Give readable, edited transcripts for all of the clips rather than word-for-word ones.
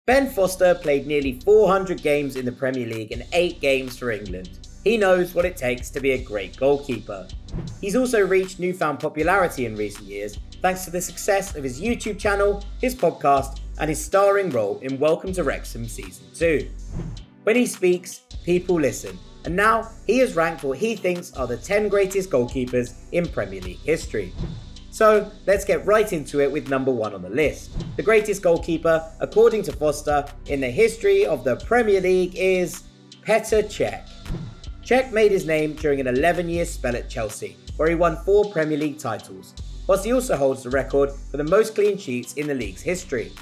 Ben Foster played nearly 400 games in the Premier League and 8 games for England. He knows what it takes to be a great goalkeeper. He's also reached newfound popularity in recent years thanks to the success of his YouTube channel, his podcast, and his starring role in Welcome to Wrexham Season 2. When he speaks, people listen, and now he has ranked what he thinks are the 10 greatest goalkeepers in Premier League history. So let's get right into it with number 1 on the list. The greatest goalkeeper, according to Foster, in the history of the Premier League is Petr Cech. Cech made his name during an 11-year spell at Chelsea, where he won 4 Premier League titles, whilst he also holds the record for the most clean sheets in the league's history.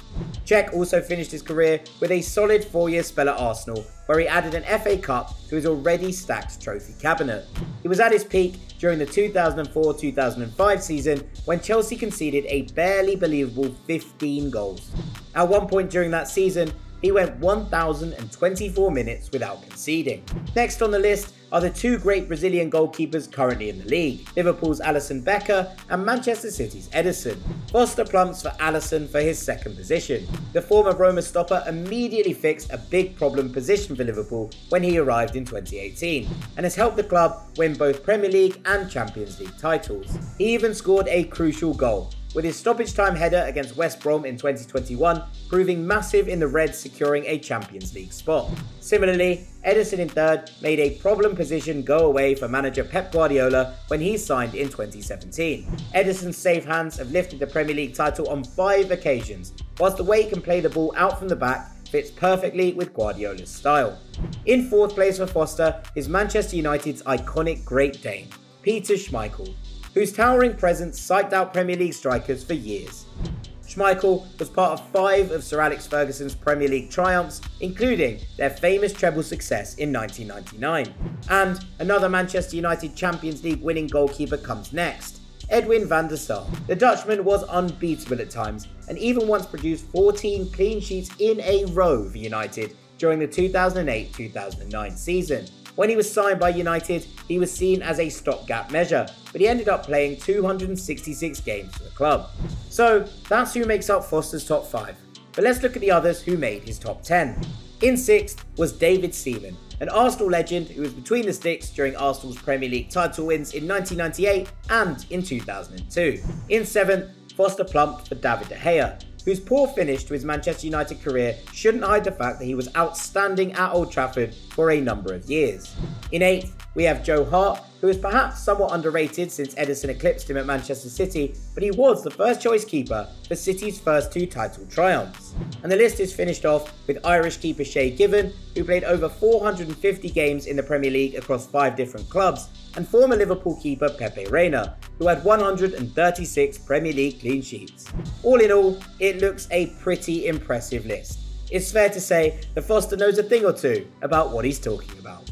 Cech also finished his career with a solid 4-year spell at Arsenal, where he added an FA Cup to his already stacked trophy cabinet. He was at his peak during the 2004-2005 season, when Chelsea conceded a barely believable 15 goals. At one point during that season, he went 1,024 minutes without conceding. Next on the list are the 2 great Brazilian goalkeepers currently in the league, Liverpool's Alisson Becker and Manchester City's Ederson. Foster plumps for Alisson for his second position. The former Roma stopper immediately fixed a big problem position for Liverpool when he arrived in 2018, and has helped the club win both Premier League and Champions League titles. He even scored a crucial goal, with his stoppage time header against West Brom in 2021 proving massive in the Reds securing a Champions League spot. Similarly, Ederson in third made a problem position go away for manager Pep Guardiola when he signed in 2017. Ederson's safe hands have lifted the Premier League title on 5 occasions, whilst the way he can play the ball out from the back fits perfectly with Guardiola's style. In 4th place for Foster is Manchester United's iconic Great Dane, Petr Schmeichel, whose towering presence psyched out Premier League strikers for years. Schmeichel was part of 5 of Sir Alex Ferguson's Premier League triumphs, including their famous treble success in 1999. And another Manchester United Champions League winning goalkeeper comes next, Edwin van der Sar. The Dutchman was unbeatable at times, and even once produced 14 clean sheets in a row for United during the 2008-2009 season. When he was signed by United, he was seen as a stopgap measure, but he ended up playing 266 games for the club. So that's who makes up Foster's top 5. But let's look at the others who made his top 10. In 6th was David Seaman, an Arsenal legend who was between the sticks during Arsenal's Premier League title wins in 1998 and in 2002. In 7th, Foster plumped for David De Gea, whose poor finish to his Manchester United career shouldn't hide the fact that he was outstanding at Old Trafford for a number of years. In 8th, we have Joe Hart, who is perhaps somewhat underrated since Ederson eclipsed him at Manchester City, but he was the first choice keeper for City's first 2 title triumphs. And the list is finished off with Irish keeper Shay Given, who played over 450 games in the Premier League across 5 different clubs, and former Liverpool keeper Pepe Reina, who had 136 Premier League clean sheets. All in all, it looks a pretty impressive list. It's fair to say that Foster knows a thing or two about what he's talking about.